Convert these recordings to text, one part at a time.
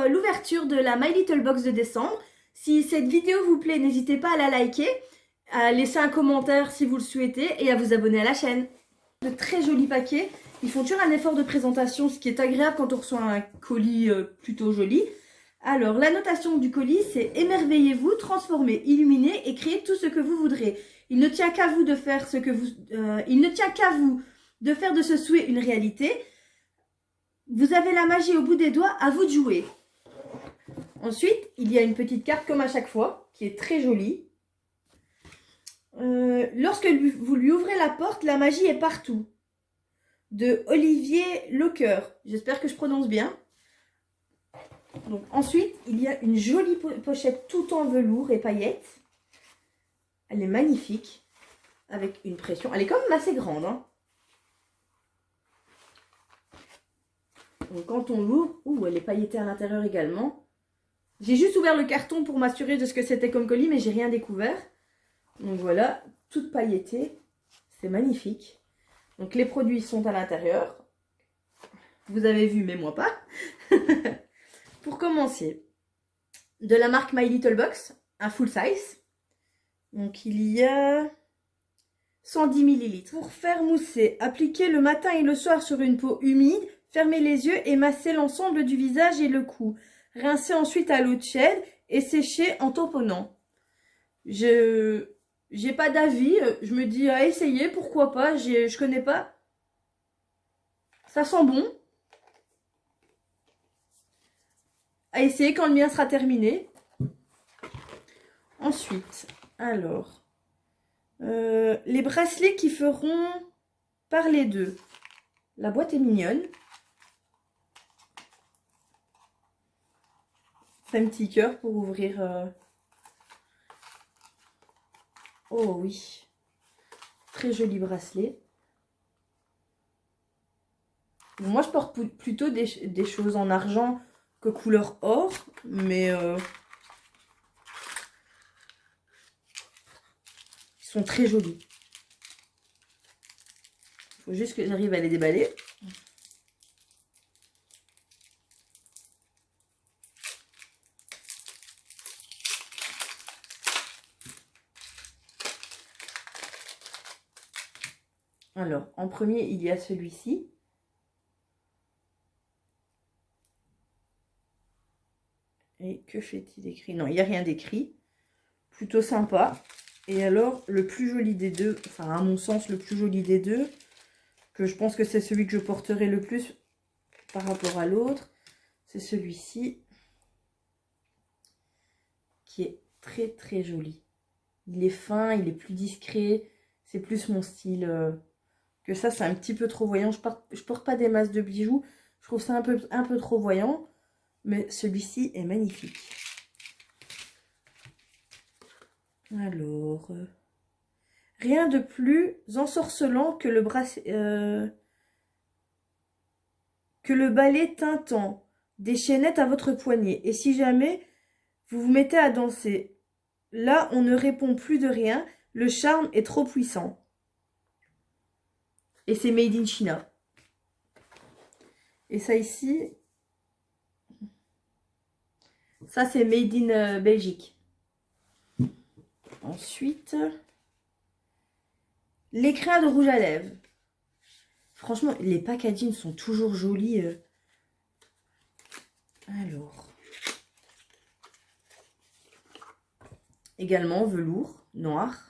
l'ouverture de la My Little Box de décembre. Si cette vidéo vous plaît, n'hésitez pas à la liker, à laisser un commentaire si vous le souhaitez et à vous abonner à la chaîne. De très jolis paquets. Ils font toujours un effort de présentation, ce qui est agréable quand on reçoit un colis plutôt joli. Alors, la notation du colis, c'est « Émerveillez-vous, transformez, illuminez et créez tout ce que vous voudrez. Il ne tient qu'à vous de faire de faire de ce souhait une réalité. Vous avez la magie au bout des doigts, à vous de jouer. » Ensuite, il y a une petite carte comme à chaque fois, qui est très jolie. Lorsque vous lui ouvrez la porte, la magie est partout. De Olivier Locker. J'espère que je prononce bien. Donc, ensuite, il y a une jolie pochette tout en velours et paillettes. Elle est magnifique. Avec une pression. Elle est quand même assez grande. Hein. Donc, quand on l'ouvre, elle est pailletée à l'intérieur également. J'ai juste ouvert le carton pour m'assurer de ce que c'était comme colis, mais j'ai rien découvert. Donc voilà, toute paillettée. C'est magnifique. Donc les produits sont à l'intérieur. Vous avez vu, mais moi pas. Pour commencer, de la marque My Little Box, un full size. Donc il y a 110 ml. Pour faire mousser, appliquez le matin et le soir sur une peau humide. Fermez les yeux et massez l'ensemble du visage et le cou. Rincez ensuite à l'eau tiède et séchez en tamponnant. J'ai pas d'avis, je me dis à essayer, pourquoi pas, je connais pas. Ça sent bon. À essayer quand le mien sera terminé. Ensuite, alors, les bracelets qui feront parler d'eux. La boîte est mignonne. C'est un petit cœur pour ouvrir. Oh oui, très joli bracelet. Moi, je porte plutôt des choses en argent que couleur or, mais ils sont très jolis. Il faut juste que j'arrive à les déballer. Alors, en premier, il y a celui-ci. Et que fait-il écrit? Non, il n'y a rien d'écrit. Plutôt sympa. Et alors, le plus joli des deux, enfin, à mon sens, le plus joli des deux, que je pense que c'est celui que je porterai le plus par rapport à l'autre, c'est celui-ci, qui est très très joli. Il est fin, il est plus discret, c'est plus mon style que ça, c'est un petit peu trop voyant. Je porte pas des masses de bijoux, je trouve ça un peu trop voyant, mais celui-ci est magnifique. Alors, rien de plus ensorcelant que le balai tintant, des chaînettes à votre poignet. Et si jamais vous vous mettez à danser, là on ne répond plus de rien, le charme est trop puissant. Et c'est made in China. Et ça ici, ça c'est made in Belgique. Ensuite, l'écrin de rouge à lèvres. Franchement, les packagings sont toujours jolis. Alors, également velours noir.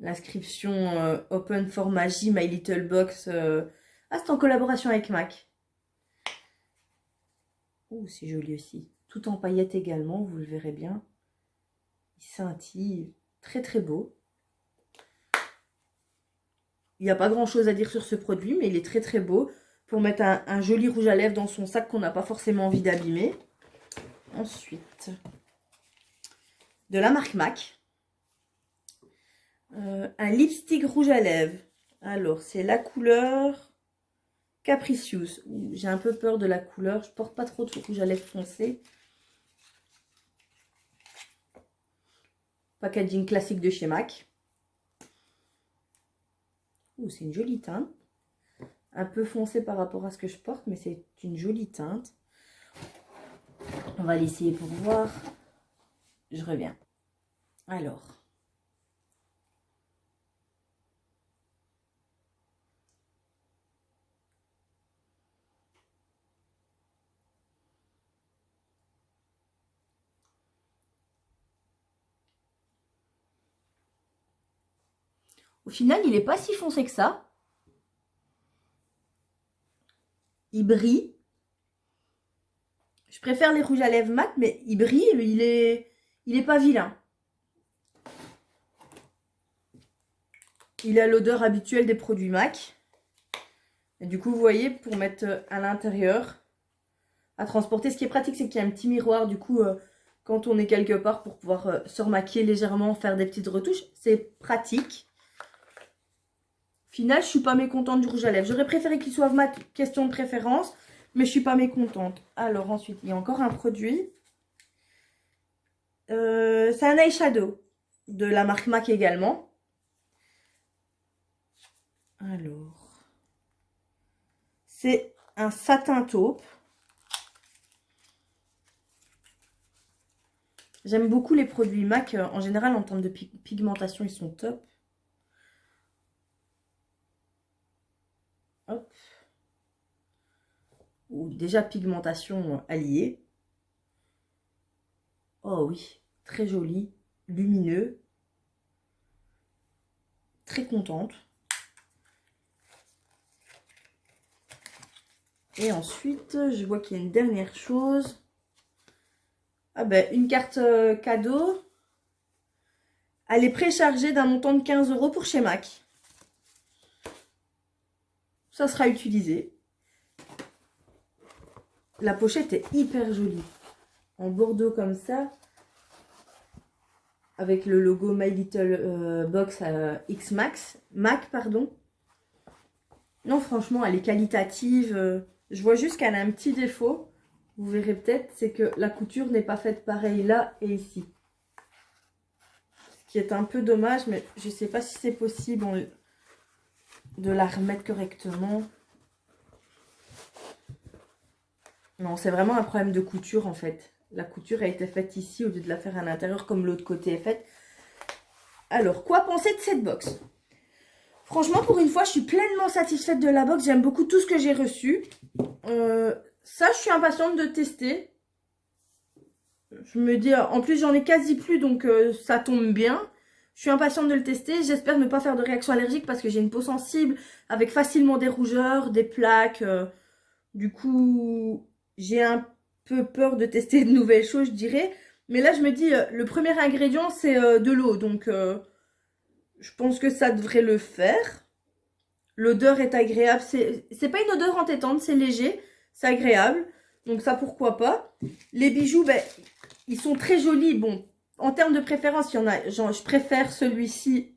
L'inscription Open for Magie My Little Box. Ah, c'est en collaboration avec MAC. Oh, c'est joli aussi. Tout en paillettes également, vous le verrez bien. Il scintille. Très très beau. Il n'y a pas grand chose à dire sur ce produit, mais il est très très beau. Pour mettre un joli rouge à lèvres dans son sac qu'on n'a pas forcément envie d'abîmer. Ensuite, de la marque MAC. Un lipstick rouge à lèvres. Alors, c'est la couleur Capricious. J'ai un peu peur de la couleur. Je porte pas trop de rouge à lèvres foncé. Packaging classique de chez MAC. C'est une jolie teinte. Un peu foncé par rapport à ce que je porte, mais c'est une jolie teinte. On va l'essayer pour voir. Je reviens. Alors. Au final, il n'est pas si foncé que ça. Il brille. Je préfère les rouges à lèvres mat, mais il brille, il est pas vilain. Il a l'odeur habituelle des produits MAC. Et du coup, vous voyez, pour mettre à l'intérieur, à transporter, ce qui est pratique, c'est qu'il y a un petit miroir, du coup, quand on est quelque part, pour pouvoir se remaquiller légèrement, faire des petites retouches, c'est pratique. Au final, je suis pas mécontente du rouge à lèvres. J'aurais préféré qu'il soit mat, question de préférence, mais je suis pas mécontente. Alors ensuite, il y a encore un produit. C'est un eyeshadow de la marque MAC également. Alors, c'est un satin taupe. J'aime beaucoup les produits MAC. En général, en termes de pigmentation, ils sont top. Hop. Ou déjà pigmentation alliée. Oh oui, très joli, lumineux. Très contente. Et ensuite, je vois qu'il y a une dernière chose. Ah ben, une carte cadeau. Elle est préchargée d'un montant de 15 € pour chez MAC. Ça sera utilisé. La pochette est hyper jolie. En bordeaux comme ça. Avec le logo My Little Box X-Max. MAC, pardon. Non, franchement, elle est qualitative. Je vois juste qu'elle a un petit défaut. Vous verrez peut-être, c'est que la couture n'est pas faite pareil là et ici. Ce qui est un peu dommage, mais je ne sais pas si c'est possible de la remettre correctement. Non, c'est vraiment un problème de couture en fait. La couture a été faite ici au lieu de la faire à l'intérieur comme l'autre côté est faite. Alors, quoi penser de cette box? Franchement, pour une fois, je suis pleinement satisfaite de la box. J'aime beaucoup tout ce que j'ai reçu. Ça, je suis impatiente de tester. Je me dis, en plus, j'en ai quasi plus, donc ça tombe bien. Je suis impatiente de le tester. J'espère ne pas faire de réaction allergique parce que j'ai une peau sensible avec facilement des rougeurs, des plaques. Du coup, j'ai un peu peur de tester de nouvelles choses, je dirais. Mais là, je me dis, le premier ingrédient, c'est de l'eau. Donc, je pense que ça devrait le faire. L'odeur est agréable. C'est pas une odeur entêtante, c'est léger. C'est agréable. Donc ça, pourquoi pas. Les bijoux, ben, ils sont très jolis. Bon, en termes de préférence, il y en a. Genre, je préfère celui-ci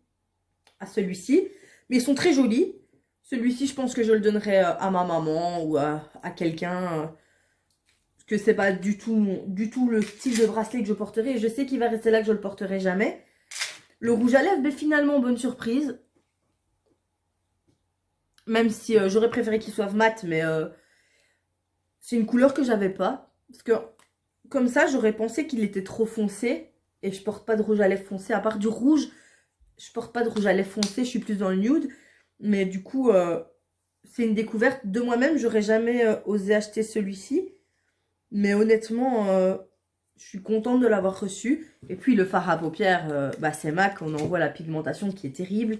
à celui-ci. Mais ils sont très jolis. Celui-ci, je pense que je le donnerais à ma maman ou à quelqu'un. Parce que c'est pas du tout le style de bracelet que je porterai. Et je sais qu'il va rester là, que je le porterai jamais. Le rouge à lèvres, ben, finalement, bonne surprise. Même si j'aurais préféré qu'il soit mat, mais c'est une couleur que j'avais pas. Parce que comme ça, j'aurais pensé qu'il était trop foncé. Et je porte pas de rouge à lèvres foncé. À part du rouge, je porte pas de rouge à lèvres foncé. Je suis plus dans le nude. Mais du coup, c'est une découverte de moi-même. J'aurais jamais osé acheter celui-ci. Mais honnêtement, je suis contente de l'avoir reçu. Et puis le fard à paupières, bah, c'est MAC. On en voit la pigmentation qui est terrible.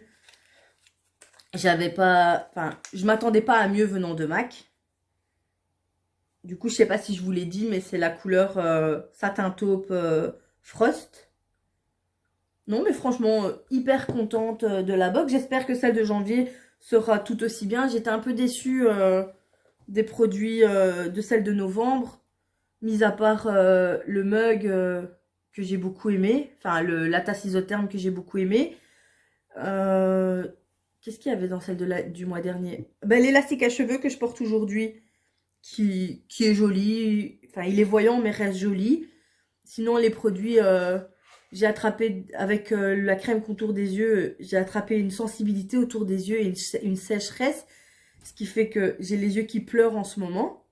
Je m'attendais pas à mieux venant de MAC. Du coup, je sais pas si je vous l'ai dit, mais c'est la couleur satin taupe Frost. Non, mais franchement, hyper contente de la box. J'espère que celle de janvier sera tout aussi bien. J'étais un peu déçue des produits de celle de novembre. Mis à part le mug que j'ai beaucoup aimé. Enfin, la tasse isotherme que j'ai beaucoup aimé. Qu'est-ce qu'il y avait dans celle du mois dernier? Ben, l'élastique à cheveux que je porte aujourd'hui, qui est joli. Enfin, il est voyant, mais reste joli. Sinon, les produits, j'ai attrapé, avec la crème contour des yeux, j'ai attrapé une sensibilité autour des yeux et une sécheresse. Ce qui fait que j'ai les yeux qui pleurent en ce moment.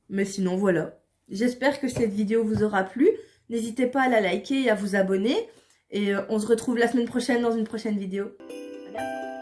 Mais sinon, voilà. J'espère que cette vidéo vous aura plu. N'hésitez pas à la liker et à vous abonner. Et on se retrouve la semaine prochaine dans une prochaine vidéo. À bientôt.